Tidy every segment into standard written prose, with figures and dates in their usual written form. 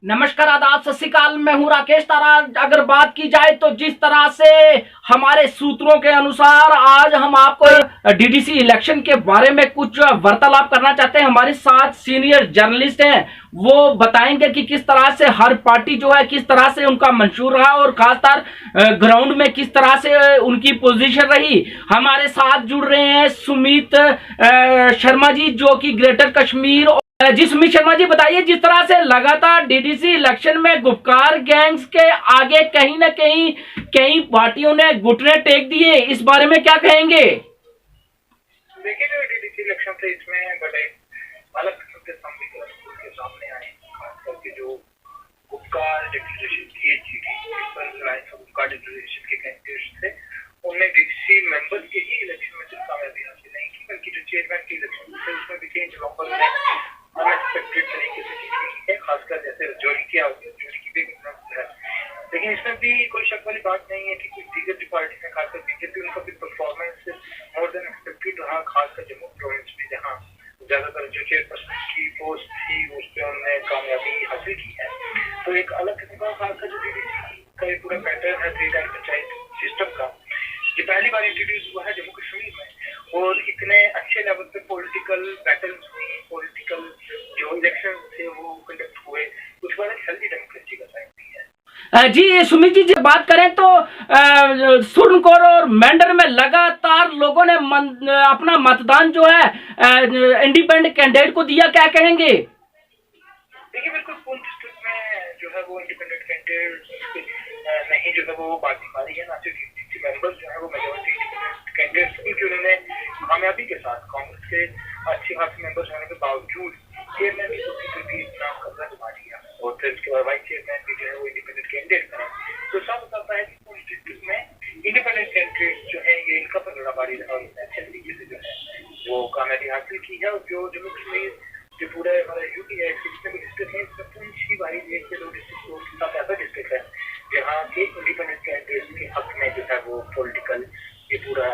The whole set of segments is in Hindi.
नमस्कार, आदाब, सत श्री अकाल। मैं हूं राकेश तारा। अगर बात की जाए तो जिस तरह से हमारे सूत्रों के अनुसार आज हम आपको डीडीसी इलेक्शन के बारे में कुछ वार्तालाप करना चाहते हैं। हमारे साथ सीनियर जर्नलिस्ट हैं, वो बताएंगे कि किस तरह से हर पार्टी जो है किस तरह से उनका मंशूर रहा और खासकर ग्राउंड में किस तरह से उनकी पोजीशन रही। हमारे साथ जुड़ रहे हैं सुमित शर्मा जी, जो कि ग्रेटर कश्मीर। जी सुमित शर्मा जी, बताइए, जिस तरह से लगातार डीडीसी इलेक्शन में गुपकार गैंग्स के आगे कहीं ना कहीं कई पार्टियों ने घुटने टेक दिए, इस बारे में क्या कहेंगे? देखिए, जो डीडीसी इलेक्शन थे इसमें बड़े अलग किस्म के समीकरण के सामने आए। खास करके जो गुपकार डिक्लेरेशन किए गुपकार डिक्लेरेशन के कैंडिडेट्स थे, उनने डीडीसी मेंबर्स के ही इलेक्शन में सिर्फ कामयाबी हासिल नहीं की, बल्कि जो चेयरमैन के इलेक्शन थे उसमें भी चेंज लोकल ने अनएक्सपेक्टेड तरीके से जीती है। खासकर जैसे रजौरी की भी है, लेकिन इसमें भी कोई शक वाली बात नहीं है कि कुछ दीगर जो पार्टी है, खासकर बीजेपी, उनका भी परफॉर्मेंस मोर देन एक्सपेक्टेड रहा। खासकर जम्मू प्रोविंस में जहाँ ज्यादातर जो चेयरपर्सन की पोस्ट थी उस पर उन्होंने कामयाबी हासिल की है। तो एक अलग किस्म का खासकर जो डीडीसी का ये पूरा पैटर्न है 3 टाइम पंचायत सिस्टम का, ये पहली बार इंट्रोड्यूस हुआ है जम्मू कश्मीर में। और इतने अच्छे लेवल पे पॉलिटिकल बैटल्स हुई, पॉलिटिकल जो इलेक्शन थे वो कंडक्ट हुए, कुछ बार हेल्दी डेमोक्रेसी का साइन भी है। जी सुमित जी, जब बात करें तो सुरनकोर और मेंढर में लगातार लोगों ने अपना मतदान जो है इंडिपेंडेंट कैंडिडेट को दिया, क्या कहेंगे? देखिए, बिल्कुल पूर्ण डिस्ट्रिक्ट में जो है वो इंडिपेंडेंट कैंडिडेट नहीं जो है वो पार्टी मारी है, ना सिर्फ डीडीसी मेंबर्स जो है वो मेजॉरिटी इंडिपेंडेंट कैंडिडेट्स, क्योंकि उन्होंने कामयाबी के साथ कांग्रेस के अच्छे खासे मेंबर्स होने के बावजूद चेयरमैन की कुर्सी पर भी इतना कब्जा जमा लिया और फिर उसके बाद वाइस चेयरमैन भी जो है वो इंडिपेंडेंट कैंडिडेट बने। तो साफ बताता है कि पूरी डिस्ट्रिक्ट में इंडिपेंडेंट कैंडिडेट जो है ये इनका पलड़ाबाजी रहा और अच्छे तरीके से जो है वो कामयाबी हासिल की है। और जो जम्मू कश्मीर जो पूरा हमारा यूटी है, इसमें भी डिस्ट्रिक्ट है, इसमें पूरी बारी एक से 2 डिस्ट्रिक्ट को साथ ऐसा डिस्ट्रिक्ट है जहाँ के इंडिपेंडेंट कैंडिडेट के हक में जो है वो पॉलिटिकल ये पूरा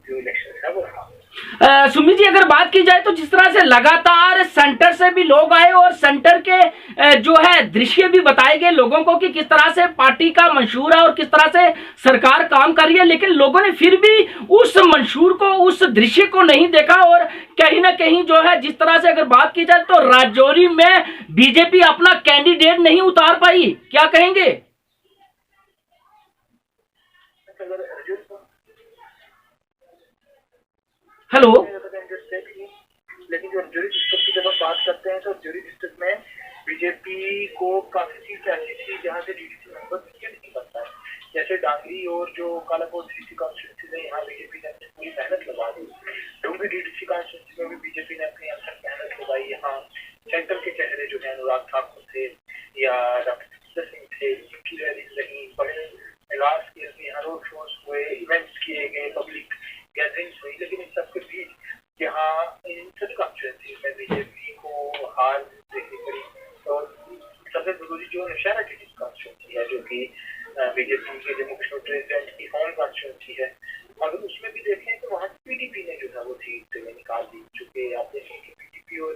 जो इलेक्शन है वो रहा। सुमित जी, अगर बात की जाए तो जिस तरह से लगातार सेंटर से भी लोग आए और सेंटर के जो है दृश्य भी बताए गए लोगों को कि किस तरह से पार्टी का मंशूर है और किस तरह से सरकार काम कर रही है, लेकिन लोगों ने फिर भी उस मंशूर को, उस दृश्य को नहीं देखा। और कहीं ना कहीं जो है जिस तरह से अगर बात की जाए तो राजौरी में बीजेपी अपना कैंडिडेट नहीं उतार पाई, क्या कहेंगे? हेलो, लेकिन जो रजौरी डिस्ट्रिक्ट की जब हम बात करते हैं तो रजौरी डिस्ट्रिक्ट में बीजेपी को काफी सीट ऐसी थी जहाँ से डीडीसी मेंबर नहीं बनता है, जैसे डांगरी और जो कालाकोट डीडीसी कॉन्स्टिट्यूंसी है, यहाँ बीजेपी ने अपनी पूरी मेहनत लगा दी। डूंगरी डीडीसी कॉन्स्टिट्यूंसी में भी बीजेपी ने अपनी अथक मेहनत लगाई। यहाँ सेंट्रल के चेहरे जो है अनुराग ठाकुर थे या डॉक्टर सिंह थे, इनकी रैलीज रही, बड़े लार्ज स्केल पे यहाँ रोड शोज हुए, इवेंट्स किए गए, पब्लिक गैदरिंग्स हुई। लेकिन इन सबके बीच यहाँ इन सभी कॉन्स्टिट्यूंसी में बीजेपी को हार देखनी पड़ी। और सबसे जरूरी जो नौशहरा डीडीसी कॉन्स्टिट्यूंसी है, जो कि बीजेपी के जम्मू कश्मीर प्रेसिडेंट की होम कॉन्स्टिट्यूंसी है, अगर उसमें भी देखें तो वहाँ पीडीपी ने जो है वो सीट निकाल दी। चूंकि आप देखें कि पीडीपी और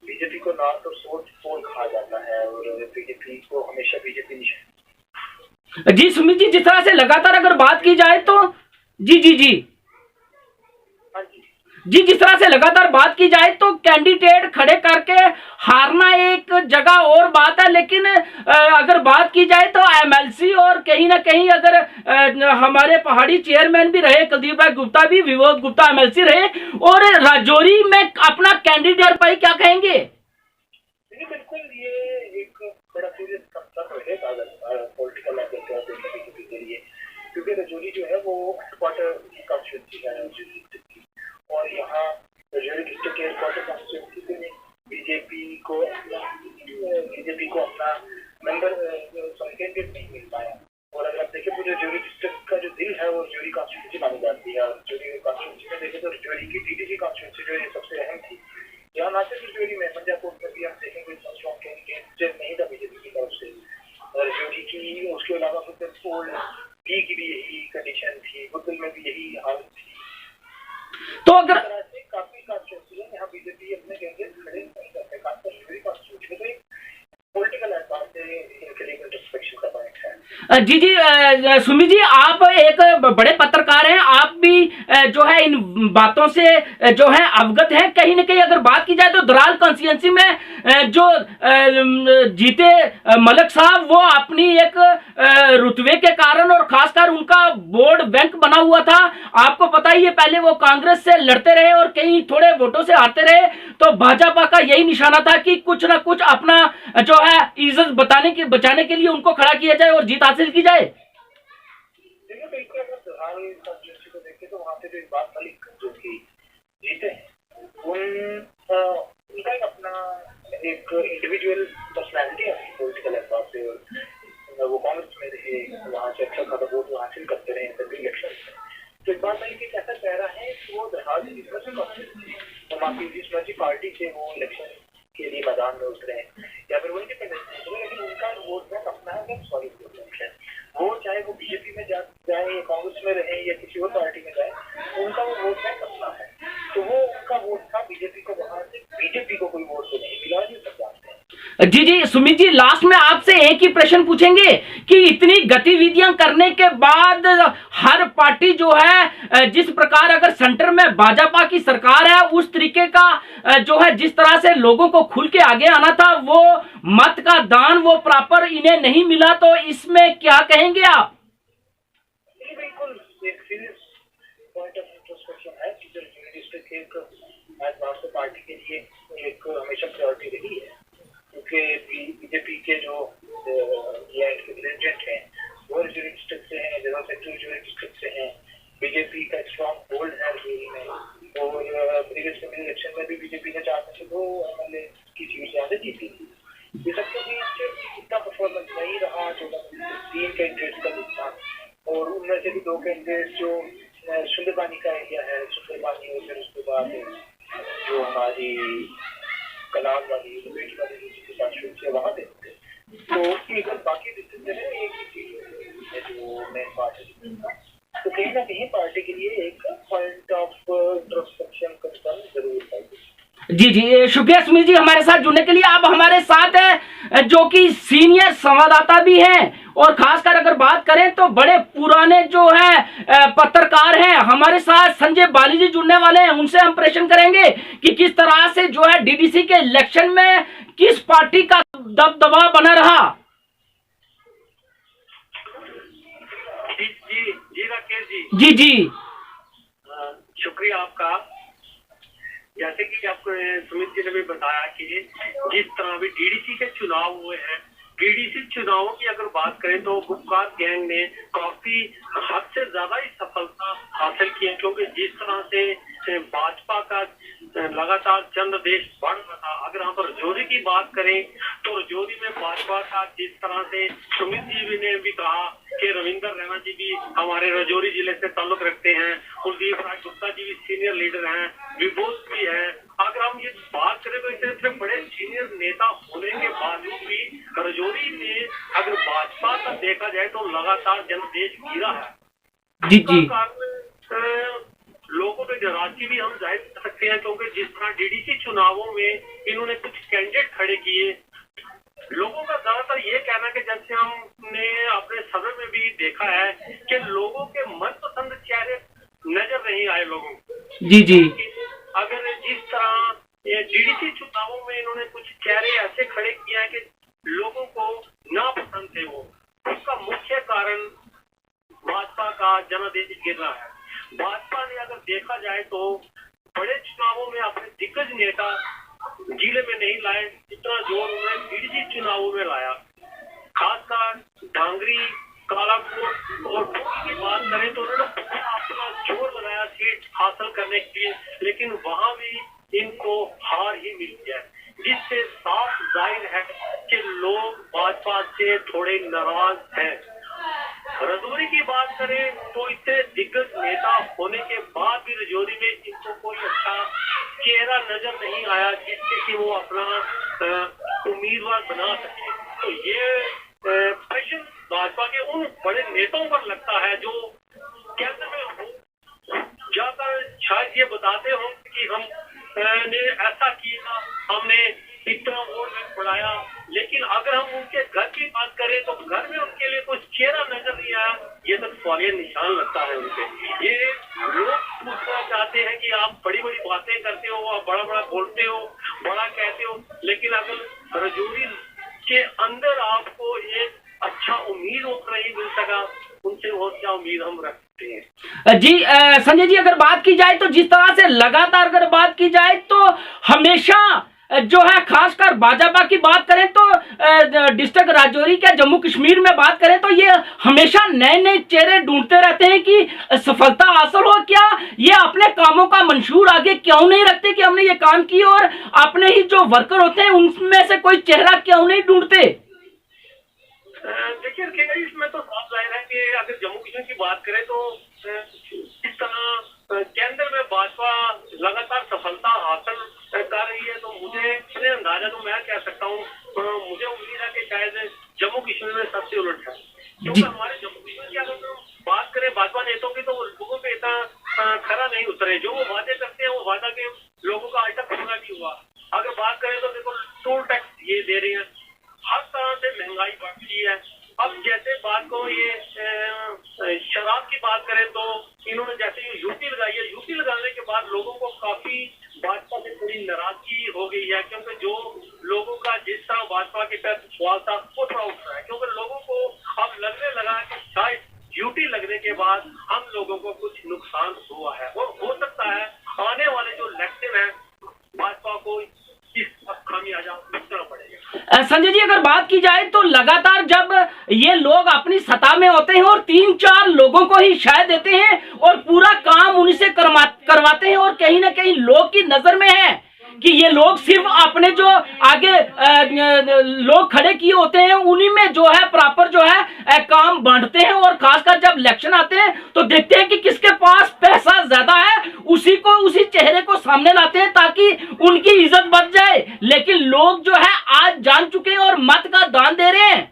बीजेपी को नॉर्थ और साउथ पोल कहा जाता है और बीजेपी को हमेशा बीजेपी निशान। जी सुमित जी, जिस तरह से लगातार अगर बात की जाए तो जी जी जी जी जिस तरह से लगातार बात की जाए तो कैंडिडेट खड़े करके हारना एक जगह और बात है, लेकिन अगर बात की जाए तो एमएलसी और कहीं ना कहीं अगर हमारे पहाड़ी चेयरमैन भी रहे, कुलदीप भाई गुप्ता भी, विनोद गुप्ता एमएलसी रहे और राजौरी में अपना कैंडिडेट पाई, क्या कहेंगे? बिल्कुल, ये एक बड़ा सीरियस कंसर्न है पॉलिटिकल बीजेपी के लिए, क्योंकि रजौरी जो है वो हेडक्वार्टर की कॉन्स्टिट्यूंसी है और यहाँ रजौरी डिस्ट्रिक्ट के हेडक्वार्टर कॉन्स्टिट्यूंसी में बीजेपी को अपना मेंबर कैंडिडेट नहीं मिल पाया। और अगर आप देखें पूरे रजौरी डिस्ट्रिक्ट का जो दिल है वो रजौरी कॉन्स्टिट्यूंसी मानी जाती है। रजौरी कॉन्स्टिट्यूंसी में देखें तो रजौरी की डीडीसी कॉन्स्टिट्यूंसी जो है सबसे अहम थी। यहाँ ना सिर्फ रजौरी में, पंजाब में भी हम देखेंगे इतना स्ट्रॉन्ग कैंडिडेट नहीं था बीजेपी की तरफ से। रजौरी की उसके अलावा बी की भी यही कंडीशन थी, बुद्धल में भी यही हालत थी। तो अगर काफी कॉन्स्टिट्यूंसी है यहाँ बीजेपी अपने कैंडिडेट खड़े नहीं करते, खासकर रजौरी कॉन्स्टिट्यूंसी में। पॉलिटिकल एहसास से इनके लिए इंट्रोस्पेक्शन का पॉइंट है। जी जी, सुमित जी, आप एक बड़े पत्रकार हैं, आप भी जो है इन बातों से जो है अवगत हैं। कहीं ना कहीं अगर बात की जाए तो दराल कॉन्स्टिट्यूंसी में जो जीते मलिक साहब, वो अपनी एक रुतबे के कारण और खासकर उनका वोट बैंक बना हुआ था। आपको पता ही है, पहले वो कांग्रेस से लड़ते रहे और कई थोड़े वोटों से हारते रहे, तो भाजपा का यही निशाना था कि कुछ ना कुछ अपना जो है इज्जत बचाने के लिए उनको खड़ा किया जाए और जीत हासिल की जाए। देखिए, बिल्कुल अगर दराल कॉन्स्टिट्यूंसी को देखें तो वहाँ पे जो इकबाल मलिक जो कि जीते हैं, उनका एक अपना एक इंडिविजुअल पर्सनैलिटी है, पॉलिटिकल एहसास से। वो कांग्रेस में रहे, वहाँ से अच्छा खासा वोट हासिल करते रहे असेंबली इलेक्शन में। तो इकबाल मलिक एक ऐसा चेहरा है कि वो दराल से जिस मर्जी तो माफी जिस मर्जी पार्टी से वो इलेक्शन के लिए मैदान में उतरे हैं या फिर वो इंडिपेंडेंट उतरे, लेकिन उनका वोट बैंक अपना है, सॉलिड वोट बैंक है। वो चाहे वो बीजेपी में जाए या कांग्रेस में रहे या किसी और पार्टी में जाए, उनका वो वोट बैंक अपना है। तो वो उनका वोट था बीजेपी को, वहां से बीजेपी को कोई वोट तो नहीं मिला, ये सब जानते हैं। जी जी, सुमित जी, लास्ट में आपसे एक ही प्रश्न पूछेंगे कि इतनी गतिविधियां करने के बाद हर पार्टी जो है जिस प्रकार अगर सेंटर में भाजपा की सरकार है, उस तरीके का जो है जिस तरह से लोगों को खुल के आगे आना था, वो मत का दान वो प्रॉपर इन्हें नहीं मिला, तो इसमें क्या कहेंगे आप? बिल्कुल एक सीरियस पॉइंट ऑफ इंट्रोस्पेक्शन है कि डिस्ट्रिक्ट एक एज भारतीय पार्टी के लिए एक हमेशा प्रायोरिटी रही है, क्योंकि बीजेपी के जो के प्रेसिडेंट हैं वो रिजर्व डिस्ट्रिक्ट से हैं, जनरल सेक्रेटरी रिजर्व डिस्ट्रिक्ट से हैं। बीजेपी का स्ट्रॉन्ग होल्ड है दिल्ली में, और प्रीवियस इलेक्शन में भी बीजेपी ने 4 में से 2 एमएलए की सीट ज्यादा जीती थी। ये सबके बीच इतना परफॉर्मेंस नहीं रहा, जो 3 कैंडिडेट्स का जितना, और उनमें से भी 2 कैंडिडेट्स जो सुंदरबानी का एरिया है, सुंदरबानी और फिर उसके बाद जो हमारी कलाम वाली बेटी वाली के साथ शुरू से वहाँ देते, तो एक बाकी डिस्ट्रिक्ट है एक ही चीज जो मेन पार्ट है। तो कहीं ना कहीं पार्टी के लिए एक पॉइंट ऑफ इंट्रोस्पेक्शन कंसर्न जरूर है। जी जी, शुक्रिया सुमित जी हमारे साथ जुड़ने के लिए। आप हमारे साथ हैं जो कि सीनियर संवाददाता भी हैं, और खासकर अगर बात करें तो बड़े पुराने जो है पत्रकार हैं। हमारे साथ संजय बाली जी जुड़ने वाले हैं, उनसे हम प्रश्न करेंगे कि किस तरह से जो है डीडीसी के इलेक्शन में किस पार्टी का दबदबा बना रहा। जी राकेश जी। जी जी, शुक्रिया आपका। जैसे कि आपको सुमित जी ने भी बताया कि जिस तरह भी डीडीसी के चुनाव हुए हैं, डीडीसी चुनावों की अगर बात करें तो गुपकार गैंग ने काफी हद से ज्यादा ही सफलता हासिल की है, क्योंकि जिस तरह से भाजपा का लगातार जनादेश बढ़ रहा था। अगर हम रजौरी की बात करें तो रजौरी में भाजपा का जिस तरह से सुमित जी ने भी कहा कि रविंद्र रैना जी भी हमारे रजौरी जिले से ताल्लुक रखते हैं, कुलदीप राय गुप्ता जी भी सीनियर लीडर हैं, विभूत भी है। अगर हम ये बात करें तो इतने बड़े सीनियर नेता होने के बावजूद भी रजौरी में अगर भाजपा का देखा जाए तो लगातार जनादेश गिरा है। जी जी, लोगों में नाराजगी भी हम जाहिर कर सकते हैं, क्योंकि जिस तरह डीडीसी चुनावों में इन्होंने कुछ कैंडिडेट खड़े किए, लोगों का ज्यादातर ये कहना कि जैसे हमने अपने सदर में भी देखा है कि लोगों के मनपसंद चेहरे नजर नहीं आए लोगों को। जी जी, अगर जिस तरह ये डीडीसी चुनावों में इन्होंने कुछ चेहरे ऐसे खड़े किए हैं कि लोगों को नापसंद थे, वो उसका मुख्य कारण भाजपा का जनादेश गिर रहा है। भाजपा ने अगर देखा जाए तो बड़े चुनावों में अपने दिग्गज नेता जिले में नहीं लाए, जितना जोर उन्होंने डीडीसी चुनावों में लाया। खासकर डांगरी, कालाकोट और टोकी की बात करें तो उन्होंने अपना जोर लगाया सीट हासिल करने के लिए, लेकिन वहां भी इनको हार ही मिली है, जिससे साफ जाहिर है कि लोग भाजपा से थोड़े नाराज हैं। रजौरी की बात करें तो इतने दिग्गज नेता होने के बाद भी रजौरी में इनको कोई अच्छा चेहरा नजर नहीं आया जिससे कि वो अपना उम्मीदवार बना सके। तो ये प्रश्न भाजपा के उन बड़े नेताओं पर लगता है जो केंद्र में हो जाकर शायद ये बताते हो कि हम ने ऐसा किया, हमने इतना वोट बैंक बढ़ाया, लेकिन अगर हम उनके घर की बात करें तो घर में उनके लिए कुछ चेहरा नजर नहीं आया। ये तो सवालिया निशान लगता है उनपे। ये लोग पूछना चाहते हैं कि आप बड़ी बड़ी बातें करते हो, आप बड़ा बड़ा बोलते हो, बड़ा कहते हो, लेकिन अगर रजौरी के अंदर आपको एक अच्छा उम्मीदवार नहीं मिल सका, उनसे और क्या उम्मीद हम रखते हैं। जी संजय जी, अगर बात की जाए तो जिस तरह से लगातार अगर बात की जाए तो हमेशा जो है, खासकर भाजपा की बात करें तो डिस्ट्रिक्ट राजौरी के जम्मू कश्मीर में बात करें तो ये हमेशा नए नए चेहरे ढूंढते रहते हैं कि सफलता हासिल हो। क्या ये अपने कामों का मंशूर आगे क्यों नहीं रखते कि हमने ये काम किया, और अपने ही जो वर्कर होते हैं उनमें से कोई चेहरा क्यों नहीं ढूंढते? देखिए, इसमें तो साफ जाहिर है कि अगर जम्मू कश्मीर की बात करें तो इस तरह केंद्र में भाजपा लगातार सफलता हासिल कर रही है, तो मुझे अंदाजा तो मैं कह सकता हूँ, मुझे उम्मीद है कि शायद जम्मू कश्मीर में सबसे उलट है। क्योंकि हमारे जम्मू कश्मीर की अगर बात करें भाजपा नेताओं की, तो वो लोगों पे इतना खरा नहीं उतरे। जो वो वादे करते हैं वो वादा के लोगों का आज तक पूरा नहीं हुआ। अगर बात करें तो देखो, टोल टैक्स ये दे रही है, हर तरह से महंगाई बढ़ रही है। अब जैसे बात को ये शराब की बात करें तो इन्होंने जैसे यूटी लगाई है, यूटी लगाने के बाद लोगों को काफी भाजपा से थोड़ी नाराजगी हो गई है, क्योंकि जो लोगों का जिस तरह भाजपा के तहत सवाल था वो थोड़ा उठ रहा है, क्योंकि लोगों को अब लगने लगा कि शायद ड्यूटी लगने के बाद हम लोगों को कुछ नुकसान हुआ है, और हो सकता है आने वाले जो इलेक्शन है भाजपा को इस खामियाजा भुगतना पड़ेगा। संजय जी, अगर बात की जाए तो लगातार जब ये लोग अपनी सत्ता में होते हैं और 3-4 लोगों को ही शायद देते हैं और पूरा काम उन्हीं से करवाते हैं, और कहीं ना कहीं लोग की नजर में है कि ये लोग सिर्फ अपने जो आगे लोग खड़े किए होते हैं उन्हीं में जो है प्रॉपर जो है काम बांटते हैं, और खासकर जब इलेक्शन आते हैं तो देखते हैं कि किसके पास पैसा ज्यादा है उसी चेहरे को सामने लाते हैं ताकि उनकी इज्जत बच जाए। लेकिन लोग जो है आज जान चुके हैं और मत का दान दे रहे हैं।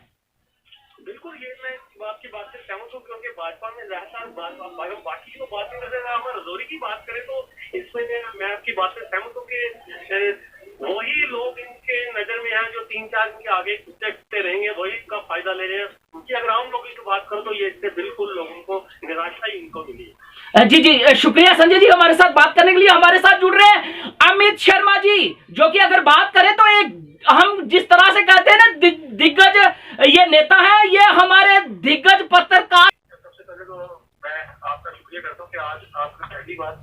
बिल्कुल, ये मैं आपकी बात से सहमत हूँ, क्योंकि भाजपा में लगातार बाकी जो बातें करें, हम रजौरी की बात करें तो इसमें मैं आपकी बात से सहमत हूँ कि वही लोग इनके नजर में हैं जो 3-4 दिन के आगे कुत्ते रहेंगे, वही का फायदा ले रहे हैं। क्योंकि अगर आम लोगों की बात करो तो ये इससे बिल्कुल लोगों को निराशा ही इनको मिली है। जी जी, शुक्रिया संजय जी हमारे साथ बात करने के लिए। हमारे साथ जुड़ रहे हैं अमित शर्मा जी, जो कि अगर बात करें तो एक हम जिस तरह से कहते हैं ना दिग्गज ये नेता है, ये हमारे दिग्गज पत्रकार। सबसे पहले तो मैं आपका शुक्रिया करता हूँ कि आज आपने पहली बार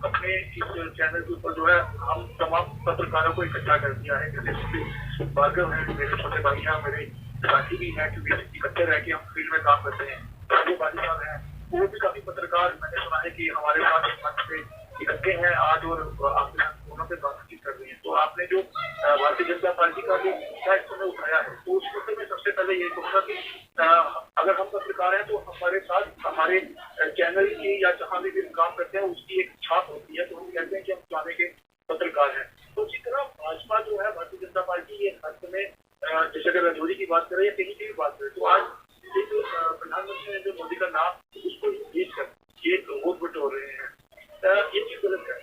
अपने इस चैनल के ऊपर जो है हम तमाम पत्रकारों को इकट्ठा कर दिया है। जैसे भार्गव है, मेरे छोटे भाई हैं, मेरे साथी भी हैं, क्योंकि इकट्ठे रह के हम फील्ड में काम करते हैं। जो बाली साहब हैं वो भी काफी पत्रकार मैंने सुना है कि हमारे साथ मंच पे इकट्ठे हैं आज, और आपके साथ दोनों से बातचीत कर रही है। तो आपने जो भारतीय जनता पार्टी का जो मुद्दा इस समय उठाया है, तो उस मुद्दे में सबसे पहले ये कहूँगा कि अगर हम पत्रकार हैं तो हमारे साथ हमारे चैनल की या जहाँ भी काम करते हैं उसकी एक छाप होती है, तो हम कहते हैं कि हम जाने के पत्रकार हैं। तो जिस तरह भाजपा जो है, भारतीय जनता पार्टी, ये हर समय जैसे अगर रजौरी की बात करें या कहीं की भी बात करें, तो आज ये जो प्रधानमंत्री नरेंद्र मोदी का नाम उसको भेज कर ये वोट बटोर रहे हैं, ये चीज गलत है।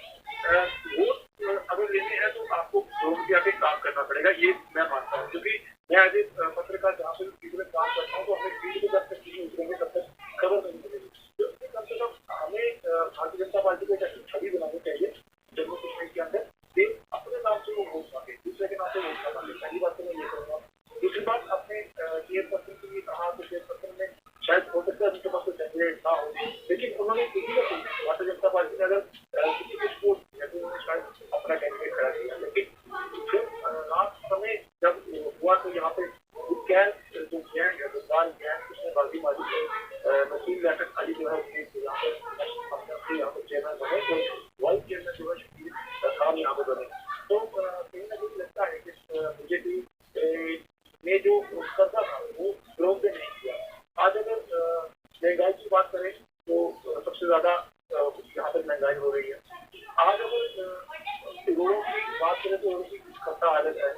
वोट अगर लेने हैं तो आपको लोगों के आगे काम करना पड़ेगा, ये मैं मानता हूँ। क्योंकि मैं एज ए पत्रकार जहाँ पे फील्ड में काम करता हूँ, तो हमें फील्ड में जब तक चीजें उतरेंगे तब तक खबर नहीं मिलेगी। तो कम से कम हमें भारतीय जनता पार्टी को एक ऐसी छवि बनानी चाहिए जम्मू कश्मीर के अंदर कि अपने नाम से वो वोट मांगे, दूसरे के नाम से वोट ना मांगे। पहली बात तो मैं ये करूँगा। दूसरी बात, अपने चेयरपर्सन के लिए कहा तो चेयरपर्सन में शायद हो सकता है उनके पास कोई कैंडिडेट ना हो, लेकिन उन्होंने किसी का भारतीय जनता पार्टी ने अगर किसी को सपोर्ट किया तो उन्होंने शायद अपना कैंडिडेट खड़ा किया। लेकिन फिर लास्ट समय जब हुआ तो यहाँ पे गैंग जो गैंग है, जो बाल गैंग, उसने बाजी मारी तो नसीम लियाकत अली जो है यहाँ पे चेयरमैन बने, तो वाइस चेयरमैन जो है शकील खान यहाँ पे बने। तो कहीं ना कहीं लगता है कि बीजेपी ने जो करता था वो ग्राउंड पे नहीं किया। आज अगर महंगाई की बात करें तो सबसे ज्यादा यहाँ पर महंगाई हो रही है। आज अगर रोडों की बात करें तो रोडों की खस्ता हालत है।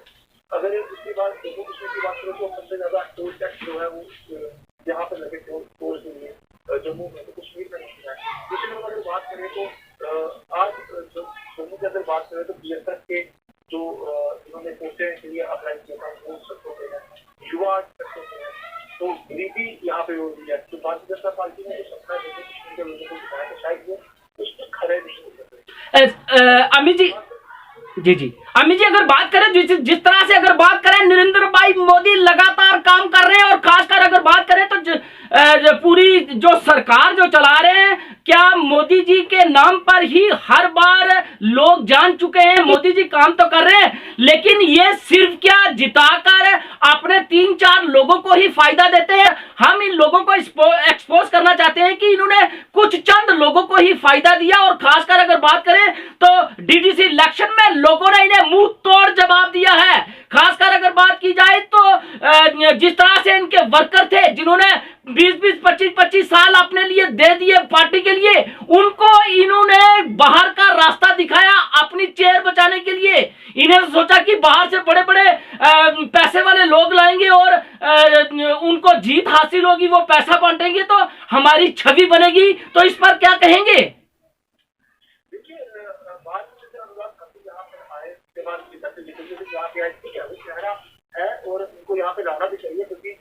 अगर इसके बाद जम्मू कश्मीर की बात करें तो सबसे ज्यादा टोल टैक्स जो है वो यहाँ पर लगे टोल के लिए जम्मू में, तो कश्मीर में नहीं है। दूसरी तरफ अगर बात करें तो आज जम्मू की अगर बात करें तो BSF के जो इन्होंने पोस्टें अमित जी, जी अमित जी, अगर बात करें जिस तरह से अगर बात करें, नरेंद्र भाई मोदी लगातार काम कर रहे हैं, और खासकर अगर बात करें तो पूरी जो सरकार जो चला रहे हैं, क्या मोदी जी के नाम पर ही हर बार लोग जान चुके हैं? मोदी जी काम तो कर रहे हैं, लेकिन ये सिर्फ क्या जिताकर अपने 3-4 लोगों को ही फायदा देते हैं? हम इन लोगों को एक्सपोज करना चाहते हैं कि इन्होंने कुछ चंद लोगों को ही फायदा दिया, और खासकर अगर बात करें तो डीडीसी इलेक्शन में लोगों ने इन्हें मुंह तोड़ जवाब दिया है। खासकर अगर बात की जाए तो जिस तरह से इनके वर्कर थे, जिन्होंने 20-20, 25-25 साल अपने लिए दे दिए पार्टी के लिए, उनको इन्होंने बाहर का रास्ता दिखाया अपनी चेयर बचाने के लिए। इन्हें सोचा कि बाहर से बड़े बड़े पैसे वाले लोग लाएंगे और उनको जीत हासिल होगी, वो पैसा बांटेंगे तो हमारी छवि बनेगी। तो इस पर क्या कहेंगे? देखिए, बात अनुराग ठाकुर यहाँ पर आए के बाद यहाँ पे आए, ठीक है, वो चेहरा है और उनको यहाँ पे लाना भी चाहिए, क्योंकि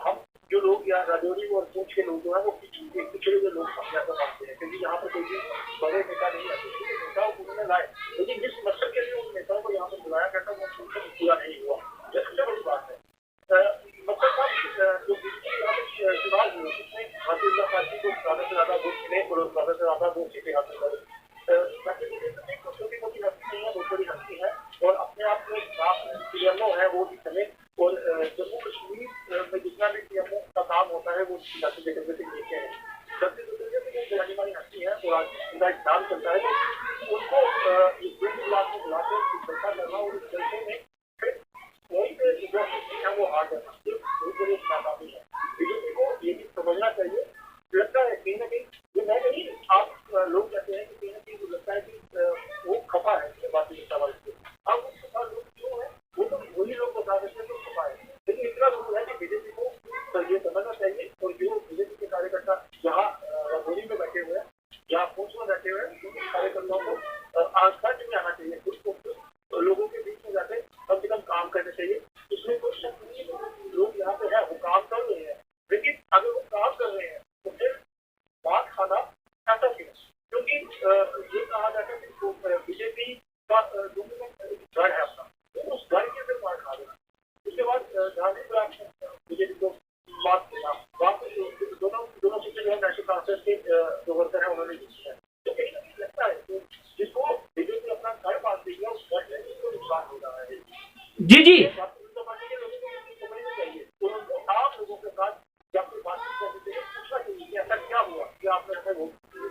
हम जो लोग यहाँ राजौरी और पूंछ के लोग जो है वो पिछड़े हुए लोग ऐसा मानते हैं, क्योंकि यहाँ पर कोई भी बड़े नेता नहीं आते। नेताओं को उन्होंने लाए, लेकिन जिस मकसद के लिए उन नेताओं को यहाँ पर बुलाया गया था वो मकसद पूरा नहीं हुआ। यह सबसे बड़ी बात है। मतलब जो यहाँ पे चुनाव हुए उसमें भारतीय जनता पार्टी को ज्यादा से ज्यादा वोट मिले और ज्यादा से ज्यादा वोट सीटें हासिल करें। छोटी मोटी हस्ती नहीं है, बहुत बड़ी हस्ती है, और अपने आप में पीएमओ है वो भी चले, और जम्मू कश्मीर में जितना भी पीएमओ का काम होता है वो जाति जगह से लेके हैं। सबसे जो जानी मानी हस्ती है और आज उनका एक नाम चलता है, तो उनको गुजरात में बुलाते चर्चा करना और उस जलसे में फिर वहीं पे जो है वो हार जाना बहुत बड़ी नाकामी है। बीजेपी को ये भी समझना चाहिए। लगता है कहीं ना कहीं, ये मैं नहीं, आप लोग कहते हैं कि कहीं ना कहीं लगता है कि वो खफा है भारतीय जनता पार्टी से। अब वो खफा लोग क्यों है वो तो वही लोग बता सकते हैं तो खफा है, लेकिन इतना जरूर है कि बीजेपी को ये समझना चाहिए। और जो बीजेपी के कार्यकर्ता यहाँ राजौरी में बैठे हुए हैं, यहाँ पूंछ में बैठे हुए हैं, उन कार्यकर्ताओं को आसपास में आना चाहिए, खुद लोगों के बीच में जाकर कम से कम काम करना चाहिए। इसमें कुछ लोग यहाँ पे है वो काम कर रहे हैं, लेकिन अगर वो काम कर रहे हैं तो फिर बात खाना ऐसा क्यों? क्योंकि ये कहा जाता है कि बीजेपी का घर है अपना, तो उस घर के अंदर मार खा देना। उसके बाद धार्मिक बीजेपी को बात करना, दोनों सीटें जो है नेशनल कांफ्रेंस के जो वर्कर है उन्होंने जीती है। तो कहीं ना कहीं लगता है कि जिसको बीजेपी अपना घर बांध दिया उस घर में जिसको नुकसान हो रहा है। जी भारतीय जनता पार्टी के लोगों को समझना चाहिए, उनको आम लोगों के साथ या फिर बातचीत करनी चाहिए, पूछना चाहिए कि ऐसा क्या हुआ कि आपने ऐसा वोट किया।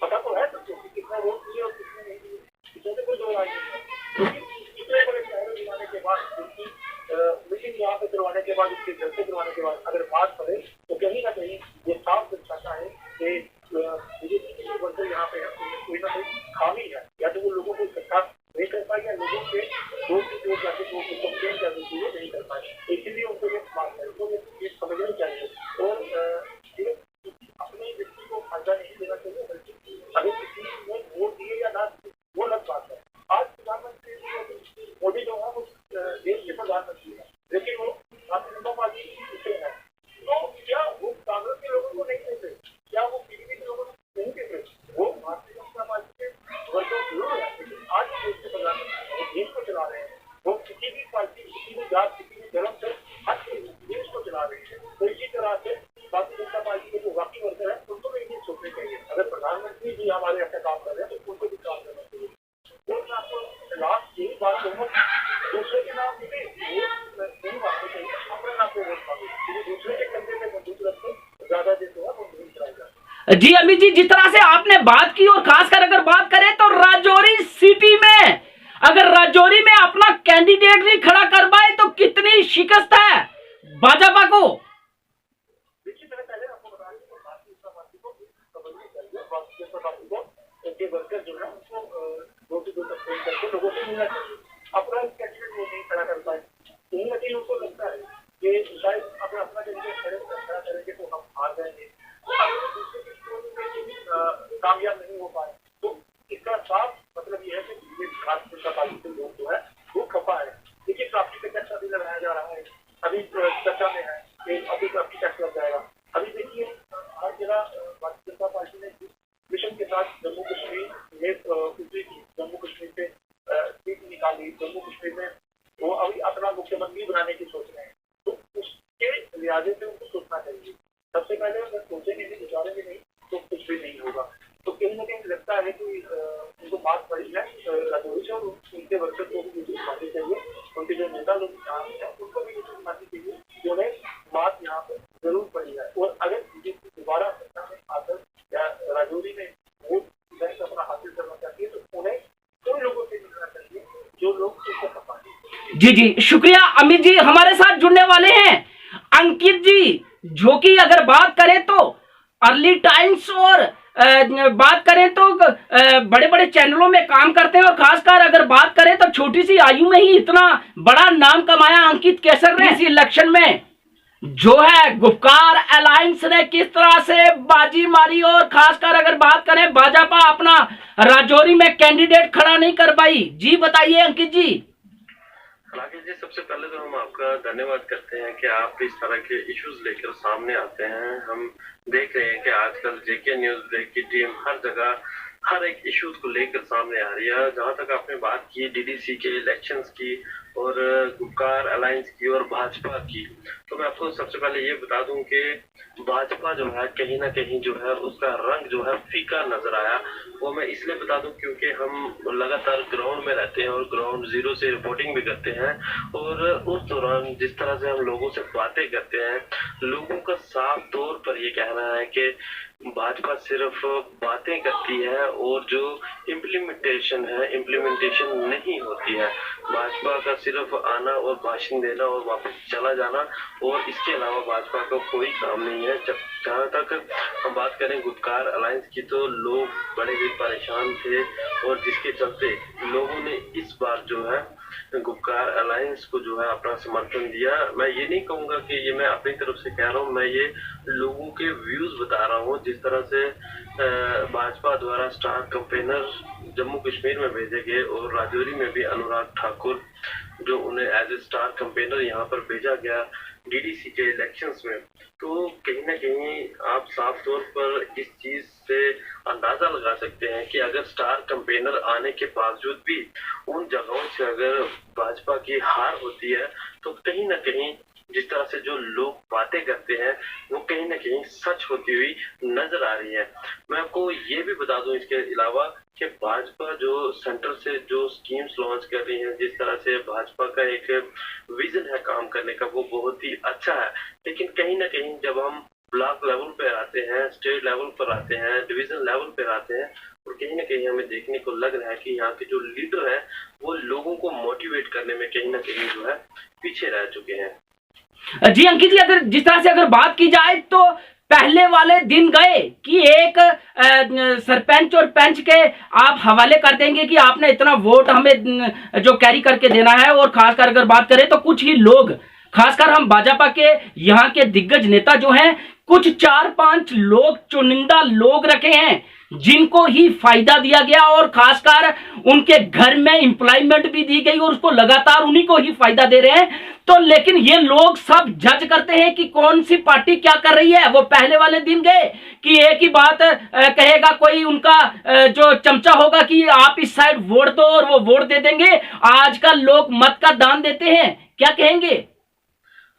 पता तो है सबको कि कितना वोट किया और कितने नहीं किए, इसमें से कोई दो राय नहीं है। इतने बड़े शहरों दिलाने के बाद, उसकी मीटिंग यहाँ पे करवाने के बाद, उसके जलसे करवाने के बाद अगर बात करें तो कहीं ना कहीं ये साफ दर्शाता है कि बीजेपी के जो वर्कर यहाँ पे है उनमें कोई ना कोई खामी है, या तो वो लोगों को इकट्ठा नहीं कर पाए या लोगों के डोर टू डोर जाके कंप्लेन करने के लिए नहीं कर पाए। इसीलिए उनको ये बात है, उनको ये समझनी चाहिए और ये अपने व्यक्ति को फायदा नहीं देना चाहिए, बल्कि अगर किसी ने वोट दिए या ना वो अलग बात है। आज प्रधानमंत्री मोदी जो है वो देश के प्रधानमंत्री है, लेकिन वो भारतीय जनता पार्टी से है, तो क्या वो कांग्रेस के लोगों को नहीं देते? क्या वो पीडीपी के लोगों को नहीं देते? वो भारतीय जनता पार्टी के वर्कर जरूर है, लेकिन आज देश के प्रधानमंत्री वो देश को चला रहे हैं। वो किसी भी पार्टी, किसी भी जात, किसी भी धर्म से हट के देश को चला रहे हैं। तो इसी तरह से भारतीय जनता पार्टी के जो बाकी वर्कर है उनको भी ये सोचना चाहिए, अगर प्रधानमंत्री जी हमारे ऐसा काम कर रहे हैं तो उनको भी काम करना चाहिए। और मैं आपको लास्ट यही बात कहूँगा, दूसरे के नाम पे वोट नहीं मांगने चाहिए, अपने नाम पे वोट मांगे, क्योंकि दूसरे के कंधे पे बंदूक रख के ज्यादा देर जो है वो नहीं चलाएगा। जी अमित जी, जिस तरह से आपने बात की, और खासकर अगर बात करें तो राजौरी सिटी में अगर राजौरी में अपना कैंडिडेट नहीं खड़ा कर पाए तो कितनी शिकस्त है भाजपा को? देखिए, मैंने पहले आपको बताया कि भारतीय जनता पार्टी को समझनी चाहिए, भारतीय जनता पार्टी को उनके वर्कर जो है उनको डोर टू डोर कंप्लेन करके लोगों से मिलना चाहिए। अपना कैंडिडेट वो नहीं खड़ा कर पाए, कहीं ना कहीं उनको लगता है कि शायद अगर अपना कैंडिडेट खड़ा करेंगे तो हम हार जाएंगे, अगर दूसरे की कामयाब नहीं हो पाए तो इसका साफ मतलब ये है कि भारतीय जनता पार्टी के लोग जो है वो खफा है। देखिए, ट्रैफिक का टैक्स अभी लगाया जा रहा है, अभी चर्चा में है कि अभी ट्रैफिक टैक्स लग जाएगा। अभी देखिए, हर जगह भारतीय जनता पार्टी ने मिशन के साथ जम्मू कश्मीर में ऊपरी उनके वर्कर को भी नोटिस मारनी चाहिए, उनके जो नेता लोग यहाँ हैं उनको भी नोटिस मारनी चाहिए, जिन्हें बात यहाँ पर जरूर पड़ी है। और अगर बीजेपी दोबारा सत्ता में आकर या राजौरी में वोट बैंक अपना हासिल करना चाहती है तो उन्हें उन लोगों से मिलना चाहिए जो लोग उसको सफाई। जी जी, शुक्रिया अमित जी। हमारे साथ जुड़ने वाले हैं अंकित जी, जो कि अगर बात करें तो अर्ली टाइम्स और बात करें तो बड़े बड़े चैनलों में काम करते हैं, और खासकर अगर बात करें तो छोटी सी आयु में ही इतना बड़ा नाम कमाया अंकित केसर ने। इस इलेक्शन में जो है गुपकार अलायंस ने किस तरह से बाजी मारी, और खासकर अगर बात करें भाजपा अपना राजौरी में कैंडिडेट खड़ा नहीं कर पाई। जी बताइए अंकित जी। राकेश जी, सबसे पहले तो हम आपका धन्यवाद करते हैं कि आप इस तरह के इश्यूज लेकर सामने आते हैं। हम देख रहे हैं कि आजकल जेके न्यूज ब्रेक की टीम हर जगह हर एक इश्यूज को लेकर सामने आ रही है। जहां तक आपने बात की डीडीसी के इलेक्शंस की और गुपकार अलायंस की और भाजपा की, तो मैं आपको सबसे पहले ये बता दूं कि भाजपा जो है कहीं ना कहीं जो है उसका रंग जो है फीका नजर आया। वो मैं इसलिए बता दूं क्योंकि हम लगातार ग्राउंड में रहते हैं और ग्राउंड जीरो से रिपोर्टिंग भी करते हैं, और उस दौरान जिस तरह से हम लोगों से बातें करते हैं, लोगों का साफ तौर पर ये कहना है कि भाजपा सिर्फ बातें करती है और जो इम्प्लीमेंटेशन नहीं होती है। भाजपा का सिर्फ आना और भाषण देना और वापस चला जाना, और इसके अलावा भाजपा का कोई काम नहीं है। जहाँ तक हम बात करें गुपकार अलायंस की, तो लोग बड़े ही परेशान थे, और जिसके चलते लोगों ने इस बार जो है गुपकार अलायंस को जो है अपना समर्थन दिया। मैं ये नहीं कहूंगा कि ये मैं अपनी तरफ से कह रहा हूँ, मैं ये लोगों के व्यूज बता रहा हूँ। जिस तरह से भाजपा द्वारा स्टार कैंपेनर जम्मू कश्मीर में भेजे गए, और राजौरी में भी अनुराग ठाकुर जो उन्हें एज ए स्टार कैंपेनर यहाँ पर भेजा गया डीडीसी के इलेक्शंस में, तो कहीं ना कहीं आप साफ तौर पर इस चीज से अंदाजा लगा सकते हैं कि अगर स्टार कैंपेनर आने के बावजूद भी उन जगहों से अगर भाजपा की हार होती है, तो कहीं ना कहीं जिस तरह से जो लोग बातें करते हैं वो कहीं ना कहीं सच होती हुई नजर आ रही है। मैं आपको ये भी बता दूं इसके अलावा कि भाजपा जो सेंटर से जो स्कीम्स लॉन्च कर रही है, जिस तरह से भाजपा का एक विजन है काम करने का, वो बहुत ही अच्छा है। लेकिन कहीं ना कहीं जब हम ब्लॉक लेवल पे आते हैं, स्टेट लेवल पर आते हैं, डिवीजन लेवल पे आते हैं, और कहीं ना कहीं हमें देखने को लग रहा है कि यहाँ के जो लीडर हैं वो लोगों को मोटिवेट करने में कहीं ना कहीं जो है पीछे रह चुके हैं। जी अंकित जी, अगर जिस तरह से अगर बात की जाए तो पहले वाले दिन गए कि एक सरपंच और पंच के आप हवाले कर देंगे कि आपने इतना वोट हमें जो कैरी करके देना है, और खासकर अगर बात करें तो कुछ ही लोग, खासकर हम भाजपा के यहाँ के दिग्गज नेता जो हैं, कुछ 4-5 लोग चुनिंदा लोग रखे हैं जिनको ही फायदा दिया गया, और खासकर उनके घर में एम्प्लॉयमेंट भी दी गई, और उसको लगातार उन्हीं को ही फायदा दे रहे हैं। तो लेकिन ये लोग सब जज करते हैं कि कौन सी पार्टी क्या कर रही है। वो पहले वाले दिन गए कि एक ही बात कहेगा कोई उनका जो चमचा होगा कि आप इस साइड वोट दो, और वो वोट दे देंगे। आजकल लोग मत का दान देते हैं, क्या कहेंगे?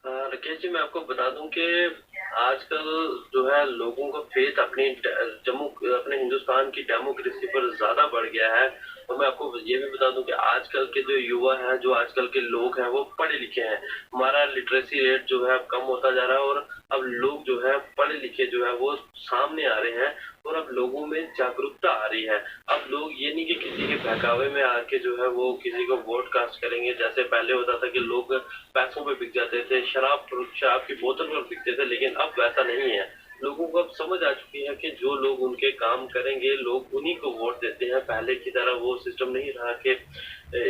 राकेश जी, मैं आपको बता दूं कि आजकल जो है लोगों का फेथ अपने हिंदुस्तान की डेमोक्रेसी पर ज्यादा बढ़ गया है। और मैं आपको ये भी बता दूं कि आजकल के जो युवा हैं, जो आजकल के लोग हैं, वो पढ़े लिखे हैं। हमारा लिटरेसी रेट जो है कम होता जा रहा है, और अब लोग जो है पढ़े लिखे जो है वो सामने आ रहे हैं, और अब लोगों में जागरूकता आ रही है। अब लोग ये नहीं कि किसी के बहकावे में आके जो है वो किसी को वोट कास्ट करेंगे। जैसे पहले होता था कि लोग पैसों पे बिक जाते थे, शराब की बोतल पर बिकते थे, लेकिन अब वैसा नहीं है। लोगों को अब समझ आ चुकी है कि जो लोग उनके काम करेंगे लोग उन्हीं को वोट देते हैं। पहले की तरह वो सिस्टम नहीं रहा कि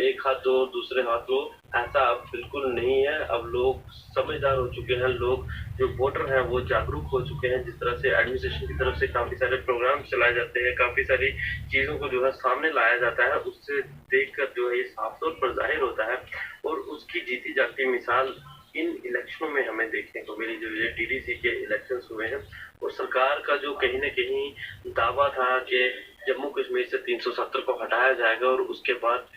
एक हाथ दो दूसरे हाथ दो, ऐसा अब बिल्कुल नहीं है। अब लोग समझदार हो चुके हैं, लोग जो वोटर हैं वो जागरूक हो चुके हैं। जिस तरह से एडमिनिस्ट्रेशन की तरफ से काफी सारे प्रोग्राम चलाए जाते हैं, काफी सारी चीजों को जो है सामने लाया जाता है, उससे देखकर जो है ये साफ तौर पर जाहिर होता है। और उसकी जीती जाती मिसाल इन इलेक्शनों में हमें देखने को मिली, जो ये डीडीसी के इलेक्शंस हुए हैं। और सरकार का जो कहीं ना कहीं दावा था कि जम्मू कश्मीर से 370 को हटाया जाएगा, और उसके बाद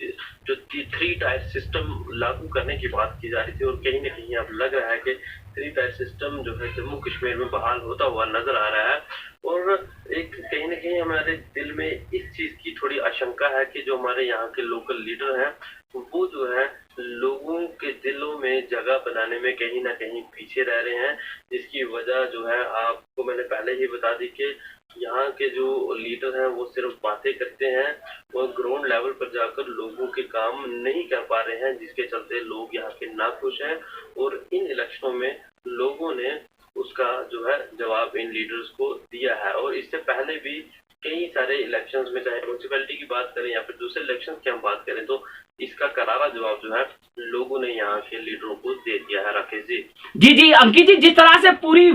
जो 3 टायर सिस्टम लागू करने की बात की जा रही थी, और कहीं ना कहीं अब लग रहा है कि 3 टायर सिस्टम जो है जम्मू कश्मीर में बहाल होता हुआ नजर आ रहा है। और एक कहीं ना कहीं हमारे दिल में इस चीज की थोड़ी आशंका है कि जो हमारे यहाँ के लोकल लीडर हैं वो जो है लोगों के दिलों में जगह बनाने में कहीं ना कहीं पीछे रह रहे हैं, जिसकी वजह जो है आपको मैंने पहले ही बता दी कि यहाँ के जो लीडर हैं वो सिर्फ बातें करते हैं और ग्राउंड लेवल पर जाकर लोगों के काम नहीं कर पा रहे हैं, जिसके चलते लोग यहाँ के नाखुश हैं। और इन इलेक्शनों में लोगों ने उसका जो है जवाब इन लीडर्स को दिया है। और इससे पहले भी कई सारे इलेक्शंस में, चाहे म्यूनसिपैलिटी की बात करें या फिर दूसरे इलेक्शंस की हम बात करें, तो इसका करारा जवाब जो है लोगों ने यहाँ के लीडरों को दे दिया है। राकेश जी। जी अंकित जी, जिस तरह से पूरी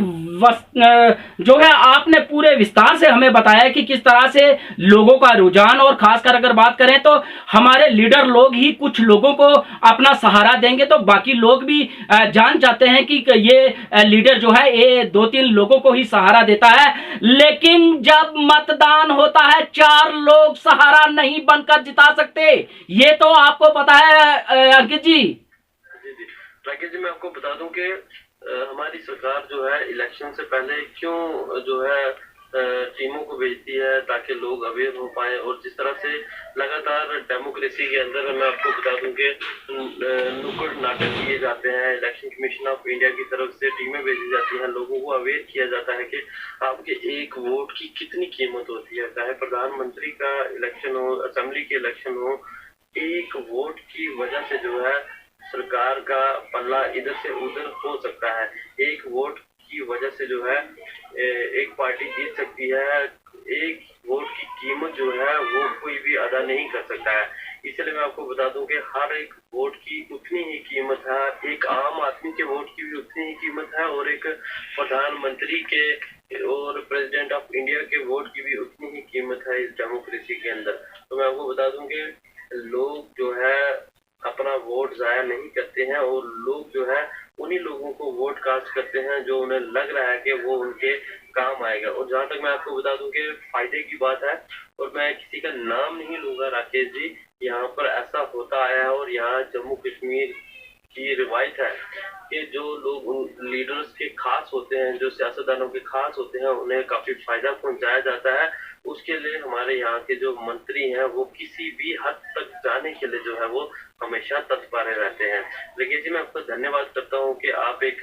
जो है आपने पूरे विस्तार से हमें बताया कि किस तरह से लोगों का रुझान, और खासकर अगर बात करें तो हमारे लीडर लोग ही कुछ लोगों को अपना सहारा देंगे, तो बाकी लोग भी जान जाते हैं कि ये लीडर जो है ये 2-3 लोगों को ही सहारा देता है। लेकिन जब मतदान होता है 4 लोग सहारा नहीं बनकर जिता सकते, ये तो आपको पता है अंकित जी। जी राकेश जी, मैं आपको बता दूं कि हमारी सरकार जो है इलेक्शन से पहले क्यों जो है टीमों को भेजती है ताकि लोग अवेयर हो पाए। और जिस तरह से लगातार डेमोक्रेसी के अंदर मैं आपको बता दूं कि नुक्कड़ नाटक किए जाते हैं, इलेक्शन कमीशन ऑफ इंडिया की तरफ से टीमें भेजी जाती हैं, लोगों को अवेयर किया जाता है कि आपके एक वोट की कितनी कीमत होती है। चाहे प्रधानमंत्री का इलेक्शन हो, असेंबली के इलेक्शन हो, एक वोट की वजह से जो है सरकार का पल्ला इधर से उधर हो सकता है। एक वोट की वजह से जो है एक पार्टी जीत सकती है। एक वोट की कीमत जो है वो कोई भी अदा नहीं कर सकता है। इसलिए मैं आपको बता दूं कि हर एक वोट की उतनी ही कीमत है, एक आम आदमी के वोट की भी उतनी ही कीमत है, और एक प्रधानमंत्री के और प्रेसिडेंट ऑफ इंडिया के वोट की भी उतनी ही कीमत है इस डेमोक्रेसी के अंदर। तो मैं आपको बता दूं कि लोग जो है अपना वोट जाया नहीं करते हैं, और लोग जो है उन्हीं लोगों को वोट कास्ट करते हैं जो उन्हें लग रहा है कि वो उनके काम आएगा। और जहां तक मैं आपको बता दूं कि फायदे की बात है, और मैं किसी का नाम नहीं लूंगा राकेश जी, यहाँ पर ऐसा होता आया है और यहाँ जम्मू कश्मीर की रिवायत है कि जो लोग उन लीडर्स के खास होते हैं, जो सियासतदानों के खास होते हैं, उन्हें काफी फायदा पहुंचाया जाता है। उसके लिए हमारे यहाँ के जो मंत्री हैं वो किसी भी हद तक जाने के लिए जो है वो हमेशा तत्पर रहते हैं। लेकिन जी मैं आपका धन्यवाद करता हूँ कि आप एक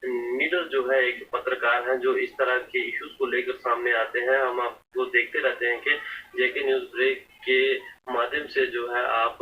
लीडर जो है, एक पत्रकार हैं जो इस तरह के इश्यूज को लेकर सामने आते हैं। हम आपको देखते रहते हैं कि जेके न्यूज ब्रेक के माध्यम से जो है आप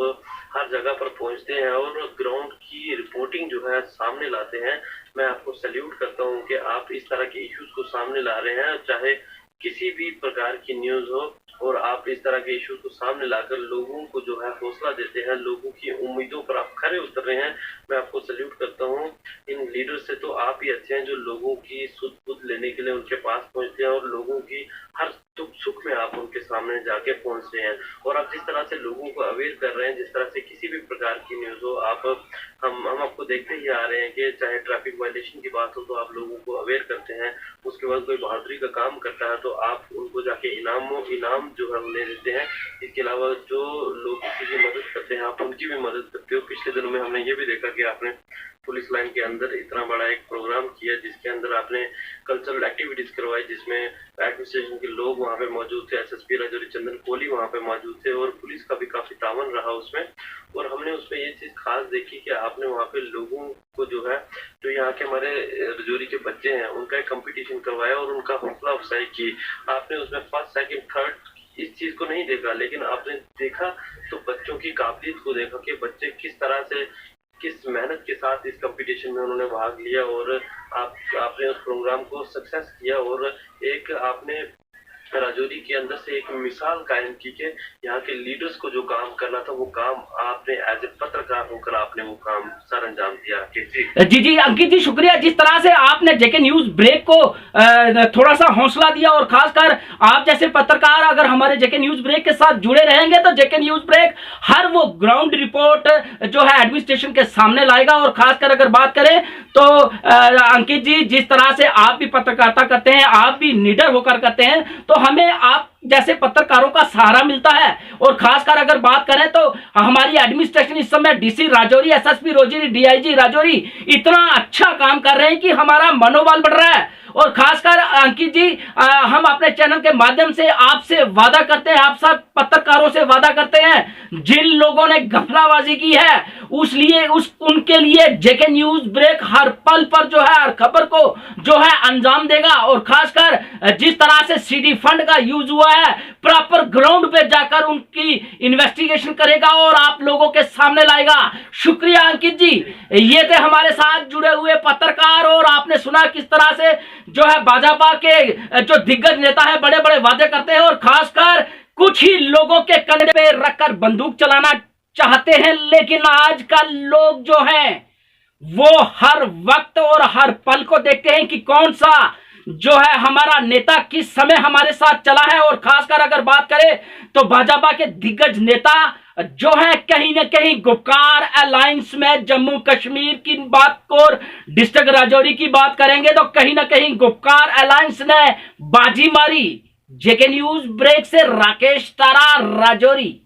हर जगह पर पहुंचते हैं और ग्राउंड की रिपोर्टिंग जो है सामने लाते हैं। मैं आपको सैल्यूट करता हूं कि आप इस तरह के इश्यूज को सामने ला रहे हैं, चाहे किसी भी प्रकार की न्यूज हो, और आप इस तरह के इश्यूज को सामने लाकर लोगों को जो है हौसला देते हैं, लोगों की उम्मीदों पर आप खरे उतर रहे हैं। मैं आपको सैल्यूट करता हूं। इन लीडर से तो आप ही अच्छे हैं जो लोगों की सुध बुध लेने के लिए उनके पास पहुंचते हैं, और लोगों की हर दुख सुख में आप उनके सामने जाके पहुंच रहे हैं। और आप जिस तरह से लोगों को अवेयर कर रहे हैं, जिस तरह से किसी भी प्रकार की न्यूज हो, आप हम आपको देखते ही आ रहे हैं कि चाहे ट्रैफिक वायलेशन की बात हो तो आप लोगों को अवेयर करते हैं। उसके बाद कोई बहादुरी का काम करता है तो आप उनको जाके इनाम जो है उन्हें देते हैं। इसके अलावा जो लोग किसी की मदद करते हैं आप उनकी भी मदद करते हो। पिछले दिनों में हमने ये भी देखा कि आपने पुलिस लाइन के अंदर इतना बड़ा एक प्रोग्राम किया जिसके अंदर आपने कल्चरल एक्टिविटीज करवाई, जिसमें एडमिनिस्ट्रेशन के लोग वहाँ पे मौजूद थे, एसएसपी राजौरी चंदन कोहली वहाँ पे मौजूद थे, और पुलिस का भी काफी तावन रहा उसमें। और हमने उसमें ये चीज खास देखी कि आपने वहाँ पे लोगों को जो है, जो यहाँ के हमारे राजौरी के बच्चे हैं, उनका एक कंपटीशन करवाया और उनका हौसला अफजाई की। आपने उसमें फर्स्ट सेकंड थर्ड इस चीज को नहीं देखा, लेकिन आपने देखा तो बच्चों की काबिलियत को देखा कि बच्चे किस तरह से, किस मेहनत के साथ इस कंपटीशन में उन्होंने भाग लिया, और आपने उस प्रोग्राम को सक्सेस किया, और एक आपने राजौरी के अंदर से एक मिसाल कायम की कि यहाँ के लीडर्स को जो काम करना था वो काम आपने एज ए पत्रकार होकर आपने वो काम सर अंजाम दिया। जी अंकित जी शुक्रिया। जिस तरह से आपने जेके न्यूज ब्रेक को थोड़ा सा हौसला दिया, और खासकर आप जैसे पत्रकार अगर हमारे जेके न्यूज ब्रेक के साथ जुड़े रहेंगे तो जेके न्यूज ब्रेक हर वो ग्राउंड रिपोर्ट जो है एडमिनिस्ट्रेशन के सामने लाएगा। और खासकर अगर बात करें तो अंकित जी जिस तरह से आप भी पत्रकारिता करते हैं, आप भी निडर होकर करते हैं, तो हमें आप जैसे पत्रकारों का सहारा मिलता है। और खासकर अगर बात करें तो हमारी एडमिनिस्ट्रेशन इस समय DC Rajouri, SSP Rajouri, DIG Rajouri इतना अच्छा काम कर रहे हैं कि हमारा मनोबल बढ़ रहा है। और खासकर अंकित जी, हम अपने चैनल के माध्यम से आपसे वादा करते हैं, आप सब पत्रकारों से वादा करते हैं, जिन लोगों ने घपलाबाजी की है उनके लिए जेके न्यूज ब्रेक हर पल पर जो है हर खबर को जो है अंजाम देगा। और खासकर जिस तरह से सीडी फंड का यूज हुआ है, प्रॉपर ग्राउंड पे जाकर उनकी इन्वेस्टिगेशन करेगा और आप लोगों के सामने लाएगा। शुक्रिया अंकित जी, ये थे हमारे साथ जुड़े हुए पत्रकार। और आपने सुना किस तरह से जो है भाजपा के जो दिग्गज नेता है बड़े बड़े वादे करते हैं और खासकर कुछ ही लोगों के कंधे पे रखकर बंदूक चलाना चाहते हैं। लेकिन आजकल लोग जो हैं वो हर वक्त और हर पल को देखते हैं कि कौन सा जो है हमारा नेता किस समय हमारे साथ चला है। और खासकर अगर बात करें तो भाजपा के दिग्गज नेता जो है कहीं ना कहीं गुपकार अलायंस में जम्मू कश्मीर की बात को और डिस्ट्रिक्ट राजौरी की बात करेंगे तो कहीं ना कहीं गुपकार अलायंस ने बाजी मारी। जेके न्यूज ब्रेक से राकेश तारा, राजौरी।